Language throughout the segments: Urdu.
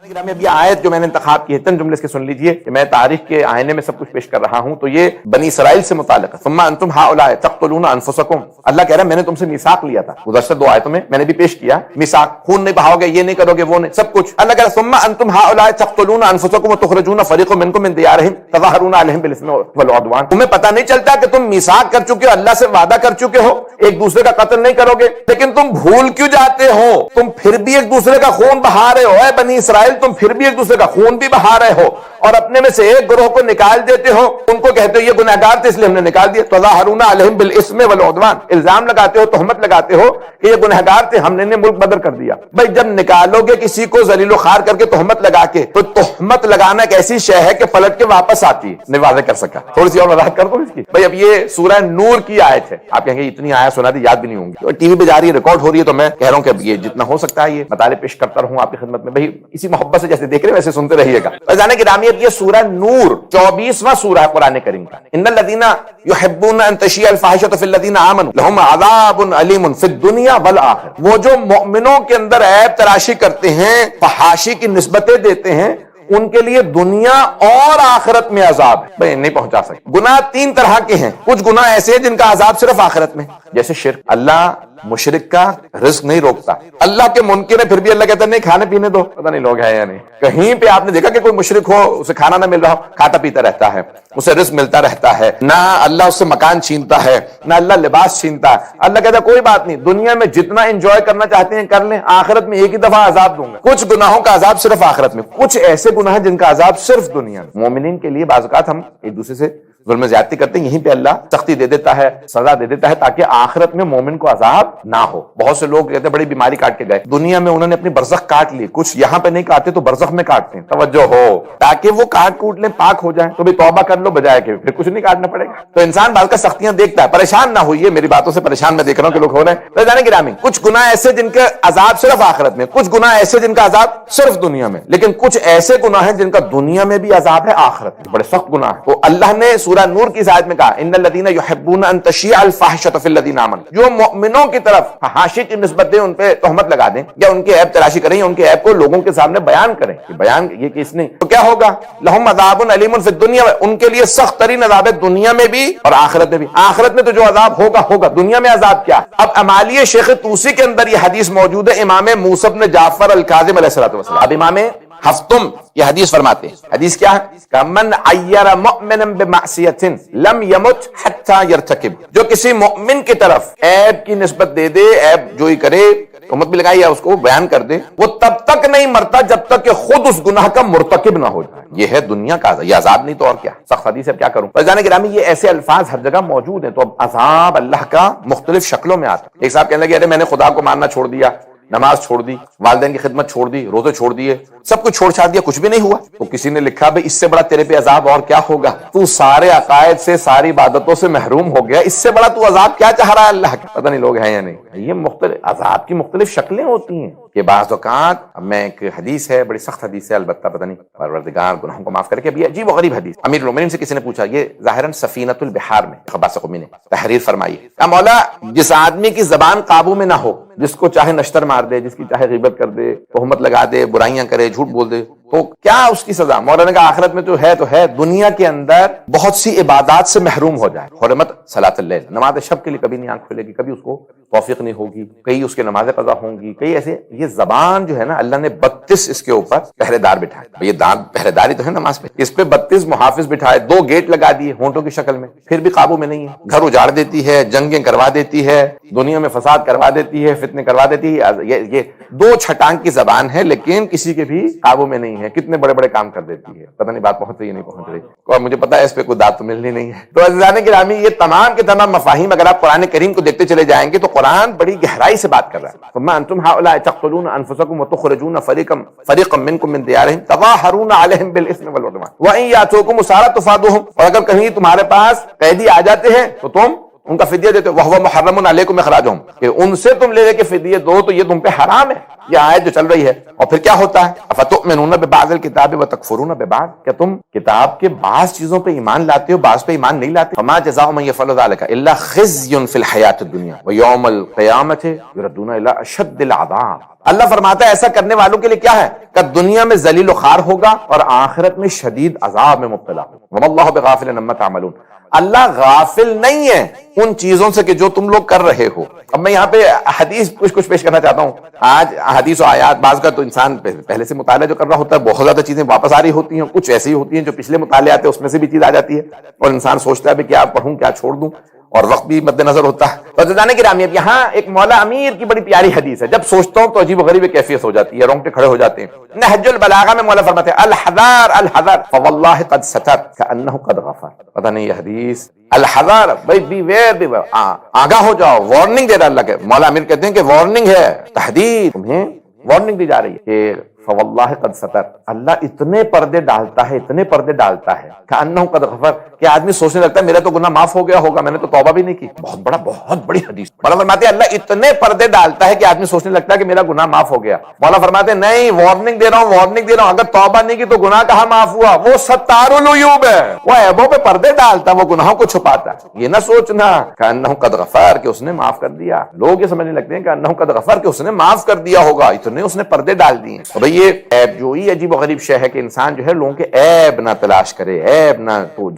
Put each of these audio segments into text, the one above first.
اب یہ آیت جو میں نے انتخاب کی ہے چند جملے اس کے سن لیجئے کہ میں تاریخ کے آئینے میں سب کچھ پیش کر رہا ہوں، تو یہ بنی اسرائیل سے متعلق ہے۔ ثم انتم ہؤلاء تقتلون انفسکم، اللہ کہہ رہا ہے میں نے تم سے میثاق لیا تھا، گزشتہ دو آیتوں میں نے بھی پیش کیا میثاق، خون نہیں بہاؤ گے، یہ نہیں کرو گے، وہ نہیں، سب کچھ اللہ کہہ رہا ہے ثم انتم ہؤلاء تقتلون انفسکم وتخرجون فريقا منكم من ديارهم تظاهرون عليهم بالاثم والعدوان، تمہیں پتہ نہیں چلتا کہ تم میثاق کر چکے ہو، اللہ سے وعدہ کر چکے ہو ایک دوسرے کا قتل نہیں کرو گے، لیکن تم بھول کیوں جاتے ہو، تم پھر بھی ایک دوسرے کا خون بہا رہے ہو۔ اے بنی اسرائیل تم پھر بھی ایک دوسرے کا خون بھی بہا رہے ہو اور اپنے میں سے ایک گروہ کو نکال دیتے ہو، ان کو کہتے ہو یہ گنہگار تھے اس لیے ہم نے نکال دیا، تظاہرون علیہم بالاسم والعدوان، الزام لگاتے ہو، تہمت لگاتے ہو کہ یہ گنہگار تھے ہم نے انہیں ملک بدر کر دیا۔ بھائی جب نکالو گے کسی کو ذلیل و خوار کر کے تہمت لگا کے، تو تہمت لگانا ایک ایسی شے ہے کہ پلٹ کے واپس آتی ہے، نہیں واضح کر سکا، تھوڑی سی اور وضاحت کر دو اس کی۔ بھائی اب یہ سورہ نور کی آیت ہے، آپ کہیں گے اتنی آیت سنا دی یاد بھی نہیں ہوں گی، ٹی وی پہ جا رہی ہے، ریکارڈ ہو رہی ہے، تو میں کہہ رہا ہوں کہ یہ جتنا ہو سکتا ہے یہ مطالعے پیش کرتا رہوں آپ کی خدمت میں، بھائی اسی محبت سے جیسے دیکھ رہے ہیں ویسے سنتے رہیے گا۔ جانے کی رامی یہ سورہ نور 24واں سورہ ہے قرآن کریم کا۔ ان الذین یحبون ان تشیع الفاحشۃ فی الذین آمنوا لہم عذاب علیم فی الدنیا والآخرہ، وہ جو مؤمنوں کے اندر عیب تراشی کرتے ہیں، فحاشی کی نسبتیں دیتے ہیں، ان کے لیے دنیا اور آخرت میں عذاب ہے۔ بھئی نہیں پہنچا سکتے۔ گناہ تین طرح کے ہیں، کچھ گناہ ایسے ہیں جن کا عذاب صرف آخرت میں، جیسے شرک، اللہ مشرک کا رزق نہیں روکتا، اللہ کے منکر ہے پھر بھی اللہ کہتا ہے نہیں کھانے پینے دو، پتہ نہیں لوگ ہیں یا نہیں۔ کہیں پہ آپ نے دیکھا کہ کوئی مشرک ہو اسے کھانا نہ مل رہا ہو، کھاتا پیتا رہتا ہے، اسے رزق ملتا رہتا ہے، نہ اللہ اس سے مکان چھینتا ہے، نہ اللہ لباس چھینتا ہے، اللہ کہتا ہے کوئی بات نہیں، دنیا میں جتنا انجوائے کرنا چاہتے ہیں کر لیں، آخرت میں ایک ہی دفعہ عذاب دوں گا۔ کچھ گناہوں کا عذاب صرف آخرت میں، کچھ ایسے گناہ جن کا عذاب صرف دنیا میں۔ مومنین کے لیے بعض اوقات ہم ایک دوسرے سے ظلم زیادتی کرتے ہیں، یہیں پہ اللہ سختی دے دیتا ہے، سزا دے دیتا ہے تاکہ آخرت میں مومن کو عذاب نہ ہو۔ بہت سے لوگ کہتے ہیں بڑی بیماری کاٹ کے گئے، دنیا میں انہوں نے اپنی برزخ کاٹ لی، کچھ یہاں پہ نہیں کاٹتے تو برزخ میں کاٹتے ہیں، توجہ ہو تاکہ وہ کاٹ کوٹ لیں، پاک ہو جائیں، تو بھی توبہ کر لو بجائے کہ پھر کچھ نہیں کاٹنا پڑے گا۔ تو انسان بعض کا سختیاں دیکھتا ہے، پریشان نہ ہوئیے، میری باتوں سے پریشان میں دیکھ رہا ہوں کہ لوگ ہو رہے ہیں۔ تو جانے گرامی کچھ گناہ ایسے جن کا عذاب صرف آخرت میں، کچھ گناہ ایسے جن کا عذاب صرف دنیا میں، لیکن کچھ ایسے گناہ ہیں جن کا دنیا میں بھی عذاب ہے، آخرت میں بڑے سخت گناہ ہیں۔ تو اللہ نے سورہ نور کی آیت میں کہا ان الذین یحبون ان تشیع الفاحشۃ فی الذین آمنوا، جو مؤمنوں کی طرف فحاشی کی نسبت دیں، ان پہ تہمت لگا دیں یا ان کے عیب تراشی کریں یا ان کے عیب کو لوگوں کے سامنے بیان کریں کہ بیان یہ کہ اس نے، تو کیا ہوگا؟ لہم عذاب علیم فی الدنیا، ان کے لیے سخت ترین عذاب ہے دنیا میں بھی اور آخرت میں بھی۔ آخرت میں تو جو عذاب ہوگا ہوگا، دنیا میں عذاب کیا؟ اب امالیہ شیخ طوسی کے اندر یہ حدیث موجود ہے، امام موسیٰ بن جعفر الکاظم علیہ الصلوۃ والسلام، اب امام ہفتم یہ حدیث فرماتے ہیں، حدیث کیا ہے؟ من عیر مؤمنا بمعصیۃ لم یمت حتی یرتکب، جو کسی مؤمن کی طرف عیب کی نسبت دے دے، عیب جوئی کرے، تہمت بھی لگائی یا اس کو بیان کر دے، وہ تب تک نہیں مرتا جب تک کہ خود اس گناہ کا مرتکب نہ ہو جائے۔ یہ ہے دنیا کا عذاب، یہ عذاب نہیں تو اور کیا، سخت حدیث ہے، کیا کروں۔ جانے گرامی یہ ایسے الفاظ ہر جگہ موجود ہیں، تو اب عذاب اللہ کا مختلف شکلوں میں آتا ہے۔ ایک صاحب کہنے لگے ارے میں نے خدا کو ماننا چھوڑ دیا، نماز چھوڑ دی، والدین کی خدمت چھوڑ دی، روزے چھوڑ دیے، سب کچھ چھوڑ چھاڑ دیا، کچھ بھی نہیں ہوا۔ تو کسی نے لکھا بھئی اس سے بڑا تیرے پہ عذاب اور کیا ہوگا، تو سارے عقائد سے ساری عبادتوں سے محروم ہو گیا، اس سے بڑا تو عذاب کیا چاہ رہا ہے اللہ کا۔ پتہ نہیں لوگ ہیں یا نہیں۔ یہ مختلف عذاب کی مختلف شکلیں ہوتی ہیں کہ بعض اوقات، اب میں ایک حدیث ہے بڑی سخت حدیث ہے، البتہ پتہ نہیں پروردگار گناہوں کو معاف کر کے، اب یہ عجیب و غریب حدیث، امیر المومنین سے کسی نے پوچھا، یہ ظاہراً سفینۃ البحار میں عباس قمی نے تحریر فرمائی ہے، کہ مولا جس آدمی کی زبان قابو میں نہ ہو، جس کو چاہے نشتر مار دے، جس کی چاہے غیبت کر دے، تہمت لگا دے، برائیاں کرے، جھوٹ بول دے، تو کیا اس کی سزا؟ مولانا کا آخرت میں تو ہے، دنیا کے اندر بہت سی عبادات سے محروم ہو جائے، حرمت صلاۃ اللیل، نماز شب کے لیے کبھی نہیں آنکھ کھلے گی، کبھی اس کو توفیق نہیں ہوگی، کئی اس کے نمازیں قضا ہوں گی، کئی ایسے۔ یہ زبان جو ہے نا، اللہ نے 32 اس کے اوپر پہرے دار بٹھائے، یہ دانت پہرے داری تو ہے نماز پہ، اس پہ 32 محافظ بٹھائے، 2 گیٹ لگا دیے ہونٹوں کی شکل میں، پھر بھی قابو میں نہیں ہے، گھر اجاڑ دیتی ہے، جنگیں کروا دیتی ہے، دنیا میں فساد کروا دیتی ہے، فتنے کروا دیتی ہے۔ یہ 2 چھٹانگ کی زبان ہے، لیکن کسی کے بھی قابو میں نہیں ہے، کتنے بڑے بڑے کام کر دیتی ہے، پتہ نہیں بات پہنچ رہی ہے نہیں پہنچ رہی، اور مجھے پتا ہے اس پہ کوئی داد تو ملنی نہیں ہے۔ تو عزیزان گرامی، یہ تمام کے تمام مفاہیم اگر آپ قرآن کریم کو دیکھتے چلے جائیں گے تو قرآن بڑی گہرائی سے بات کر رہا ہے۔ ثم انتم هؤلاء تقتلون انفسکم وتخرجون فریقا منکم من دیارہم تظاہرون علیہم بالاثم والعدوان وان یاتوکم اسارى تفادوہم، اور اگر کہیں تمہارے پاس قیدی آ جاتے ہیں تو تم ان کا فدیہ دیتے ہو وَهُوَ مُحَرَّمٌ عَلَيْكُمْ إِخْرَاجُهُمْ کہ ان سے تم لے کے فدیہ دو تو یہ تم پہ حرام ہے. یہ آیت جو چل رہی ہے. اور پھر کیا ہوتا ہے اَفَتُؤْمِنُونَ بِبَعْضِ الْكِتَابِ وَتَكْفُرُونَ بِبَعْضٍ کیا تم کتاب کے بعض چیزوں پہ ایمان لاتے ہو بعض پہ ایمان نہیں لاتے. فَمَا جَزَاءُ مَن يَفْعَلُ ذَلِكَ إِلَّا خِزْيٌ فِي الْحَيَاةِ الدُّنْيَا وَيَوْمَ الْقِيَامَةِ يُرَدُّونَ إِلَىٰ أَشَدِّ الْعَذَابِ. اللہ فرماتا ہے ایسا کرنے والوں کے لیے کیا ہے کہ دنیا میں ذلیل و خوار ہوگا اور آخرت میں شدید عذاب میں مبتلا ہوگا. وَمَا اللَّهُ بِغَافِلٍ عَمَّا تَعْمَلُونَ اللہ غافل نہیں ہے ان چیزوں سے کہ جو تم لوگ کر رہے ہو. اب میں یہاں پہ حدیث کچھ پیش کرنا چاہتا ہوں. آج حدیث و آیات بعض کا تو انسان پہلے سے مطالعہ جو کر رہا ہوتا ہے بہت زیادہ چیزیں واپس آ رہی ہوتی ہیں, کچھ ایسی ہوتی ہیں جو پچھلے مطالعے آتے ہیں اس میں سے بھی چیز آ جاتی ہے اور انسان سوچتا ہے کیا پڑھوں کیا چھوڑ دوں اور وقت بھی مد نظر ہوتا ہے. عزیزان گرامی اب یہاں ایک مولا امیر کی بڑی پیاری حدیث ہے, جب سوچتا ہوں تو عجیب و غریب کیفیت ہو جاتی ہے, رونگٹے کھڑے ہو جاتے ہیں. نہج البلاغہ میں مولا فرماتے ہیں الحذار الحذر فواللہ قد ستر کأنہ قد غفر. پتہ نہیں یہ حدیث الحذار بھائی بی ویئر آگاہ ہو جاؤ, وارننگ دے رہا اللہ کے مولا امیر کہتے ہیں کہ وارننگ ہے, تحدید, تمہیں وارننگ دی جا رہی ہے کہ فواللہ قد ستر اللہ اتنے پردے ڈالتا ہے اتنے پردے ڈالتا ہے کأنہ قد غفر کہ آدمی سوچنے لگتا ہے میرا تو گناہ معاف ہو گیا ہوگا میں نے تو توبہ بھی نہیں کی. بہت بڑی حدیث. مولا فرماتے ہیں اللہ اتنے پردے ڈالتا ہے کہ آدمی سوچنے لگتا ہے کہ میرا گناہ معاف ہو گیا. مولا فرماتے ہیں نہیں, وارننگ دے رہا ہوں اگر توبہ نہیں کی تو گناہ کہاں معاف ہوا. وہ ستار العیوب ہے, وہ عیبوں پہ پردے ڈالتا ہے, وہ گناہوں کو چھپاتا ہے. یہ نہ سوچنا کأنہ قد غفر کہ اس نے معاف کر دیا. لوگ یہ سمجھنے لگتے ہیں کہ انہ قد غفر کہ اس نے معاف کر دیا ہوگا, اتنے اس نے پردے ڈال دیے. تو بھئی یہ عیب جوئی عجیب و غریب شے ہے کہ انسان جو ہے لوگوں کے عیب نہ تلاش کرے, عیب نہ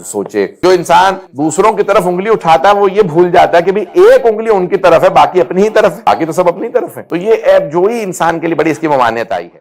سوچے. جو انسان دوسروں کی طرف انگلی اٹھاتا ہے وہ یہ بھول جاتا ہے کہ بھی ایک انگلی ان کی طرف ہے باقی اپنی ہی طرف ہے, باقی تو سب اپنی طرف ہے. تو یہ عیب جوئی انسان کے لیے بڑی اس کی ممانعت آئی ہے.